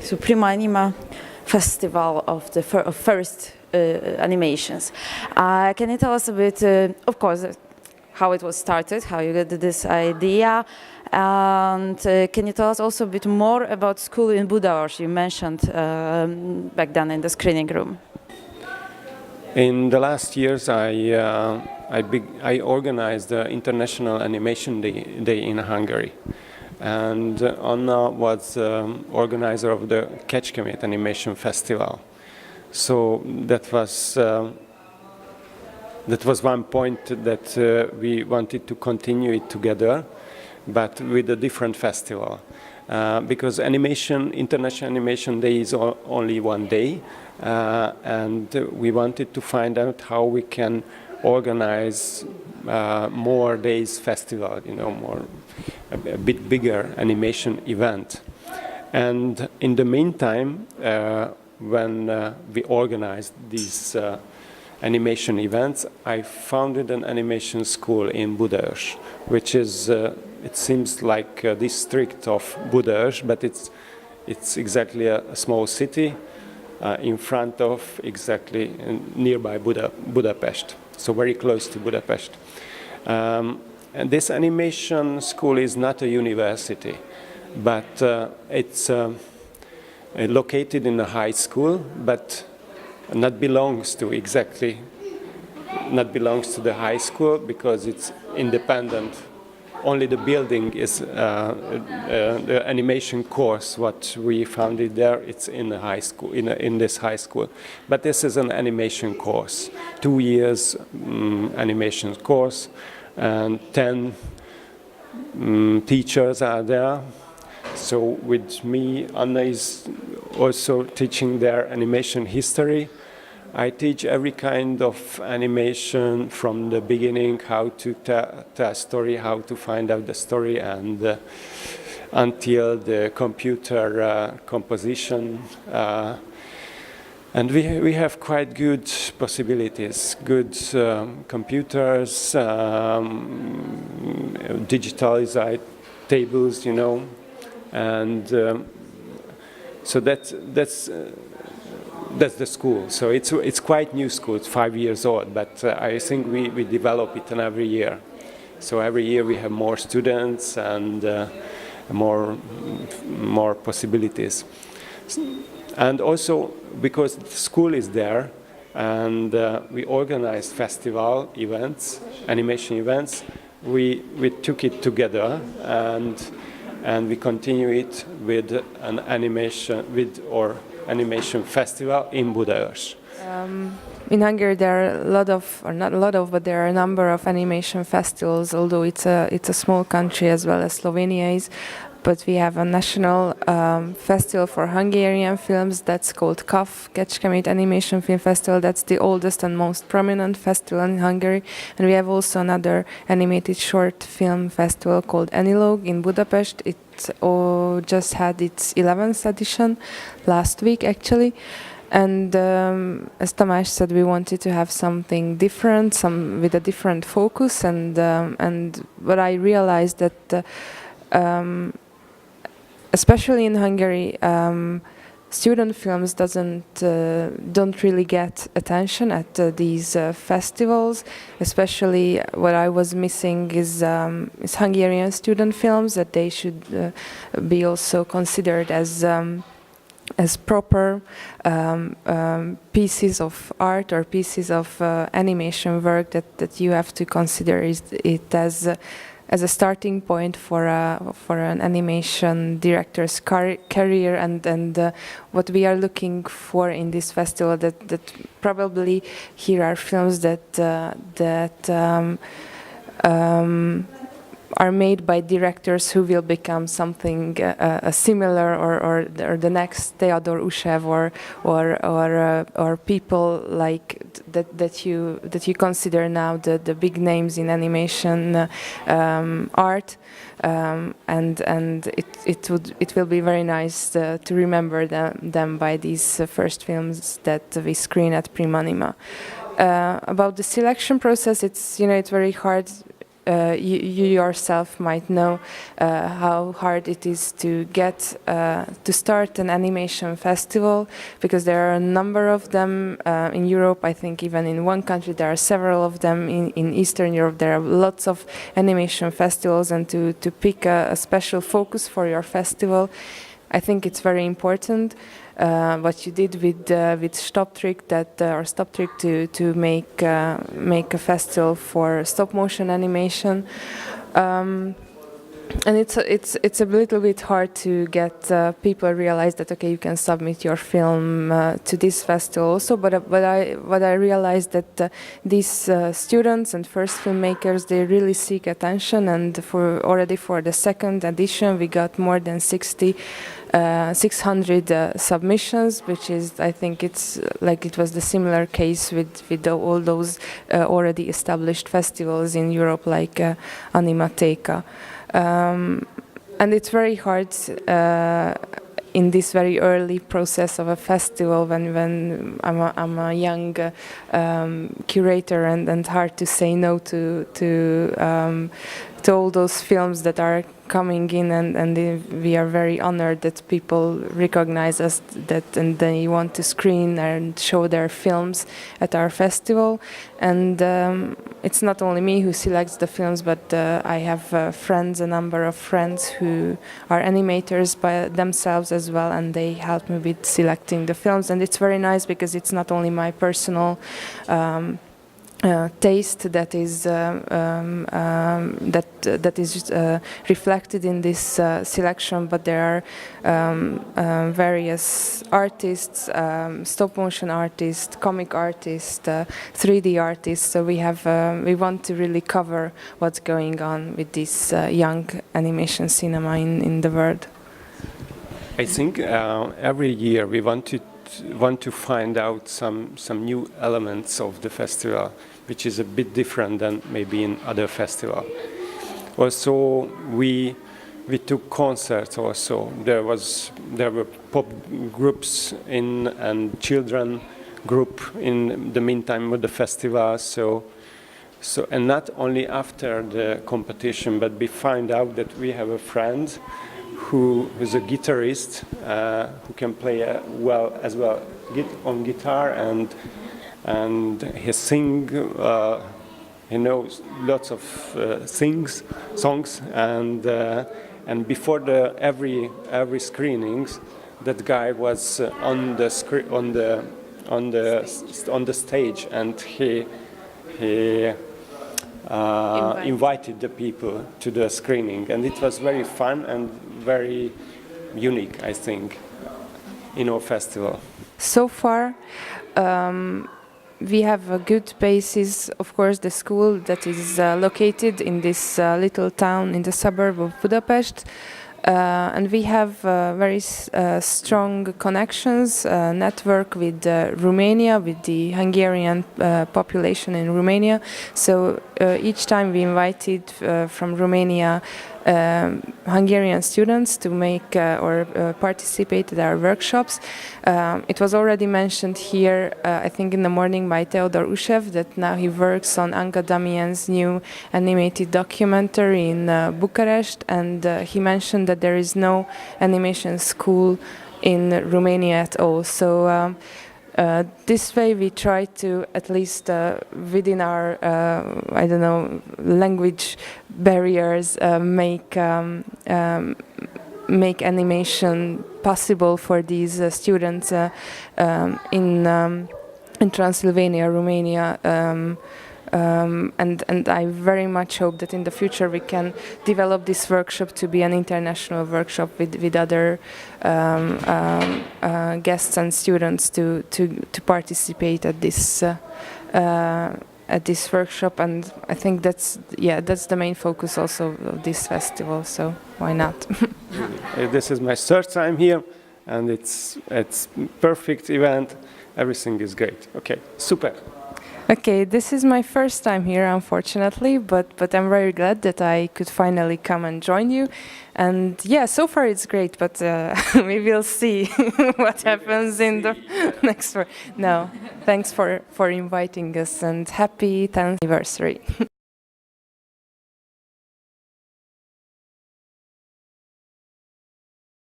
to Primanima festival of the first animations. Can you tell us a bit, of course, how it was started, how you got this idea, and can you tell us also a bit more about school in Budaörs you mentioned back then in the screening room? In the last years, I organized the International Animation Day in Hungary, and Anna was organizer of the Kecskemét Animation Festival. So that was one point that we wanted to continue it together, but with a different festival. Because International Animation Day is only one day, and we wanted to find out how we can organize more days festival, a bit bigger animation event. And in the meantime, when we organized these animation events, I founded an animation school in Budaörs, which is, it seems like a district of Budaörs, but it's exactly a small city in front of exactly nearby Budapest, so very close to Budapest. And this animation school is not a university, but it's located in a high school, but not belongs to the high school because it's independent. Only the building is the animation course. What we founded there, it's in the high school, in this high school. But this is an animation course, 2 years animation course, and 10 teachers are there. So with me, Anna is also teaching their animation history. I teach every kind of animation from the beginning, how to tell a story, how to find out the story, and until the computer composition. And we have quite good possibilities, good computers, digitalized tables, and so that's the school. So it's quite new school. It's 5 years old, but I think we develop it every year. So every year we have more students and more possibilities. And also because the school is there, and we organize festival events, animation events. We took it together and we continue it with an animation festival in Budaörs. In Hungary, there are but there are a number of animation festivals. Although it's a small country as well as Slovenia is, but we have a national festival for Hungarian films that's called KAF, Kecskemét Animation Film Festival. That's the oldest and most prominent festival in Hungary. And we have also another animated short film festival called Anilog in Budapest. It just had its 11th edition last week, actually. And as Tamás said, we wanted to have something different, with a different focus. And what I realized that especially in Hungary, student films don't really get attention at these festivals. Especially, what I was missing is Hungarian student films, that they should be also considered as proper pieces of art or pieces of animation work that you have to consider it as a starting point for an animation director's career, and what we are looking for in this festival, that probably here are films that are made by directors who will become something similar, or the next Theodor Ushev, or people like that you consider now the big names in animation art, and it will be very nice to remember them by these first films that we screen at Primanima. About the selection process, it's very hard. you yourself might know how hard it is to get to start an animation festival, because there are a number of them in Europe. I think even in one country there are several of them. In Eastern Europe there are lots of animation festivals, and to pick a special focus for your festival, I think it's very important. What you did with Stop Trick, to make a festival for stop motion animation, and it's a little bit hard to get people realize that okay, you can submit your film to this festival also. But I realized that these students and first filmmakers, they really seek attention, and already for the second edition we got more than 600 submissions, which is, I think it's like it was the similar case with all those already established festivals in Europe, like Animateka. And it's very hard in this very early process of a festival, when I'm a young curator, and hard to say no to all those films that are coming in, and we are very honored that people recognize us, and they want to screen and show their films at our festival. And it's not only me who selects the films, but I have a number of friends who are animators by themselves as well, and they help me with selecting the films. And it's very nice because it's not only my personal taste that is reflected in this selection, but there are various artists, stop motion artists, comic artists, 3D artists. So we want to really cover what's going on with this young animation cinema in the world. I think every year we want to find out some new elements of the festival, which is a bit different than maybe in other festivals. Also, we took concerts also. There were pop groups and children group in the meantime with the festival. So and not only after the competition, but we find out that we have a friend who is a guitarist who can play on guitar, and he sing. He knows lots of songs, and before every screenings, that guy was on the stage, and he invited the people to the screening, and it was very fun and very unique, I think, in our festival. So far, we have a good basis. Of course, the school that is located in this little town in the suburb of Budapest, and we have very strong connections, network with Romania, with the Hungarian population in Romania. So each time we invited from Romania Hungarian students to make or participate at our workshops. It was already mentioned here, I think in the morning, by Theodor Ushev, that now he works on Anka Damian's new animated documentary in Bucharest, and he mentioned that there is no animation school in Romania at all. So this way we try to, at least within our, language barriers, make animation possible for these students in Transylvania, Romania. And I very much hope that in the future we can develop this workshop to be an international workshop with other guests and students to participate at this workshop. And I think that's the main focus also of this festival. So why not? This is my third time here, and it's perfect event. Everything is great. Okay, super. Okay, this is my first time here, unfortunately, but I'm very glad that I could finally come and join you. And yeah, so far it's great, but we will see what happens in the next one. No, thanks for inviting us, and happy 10th anniversary.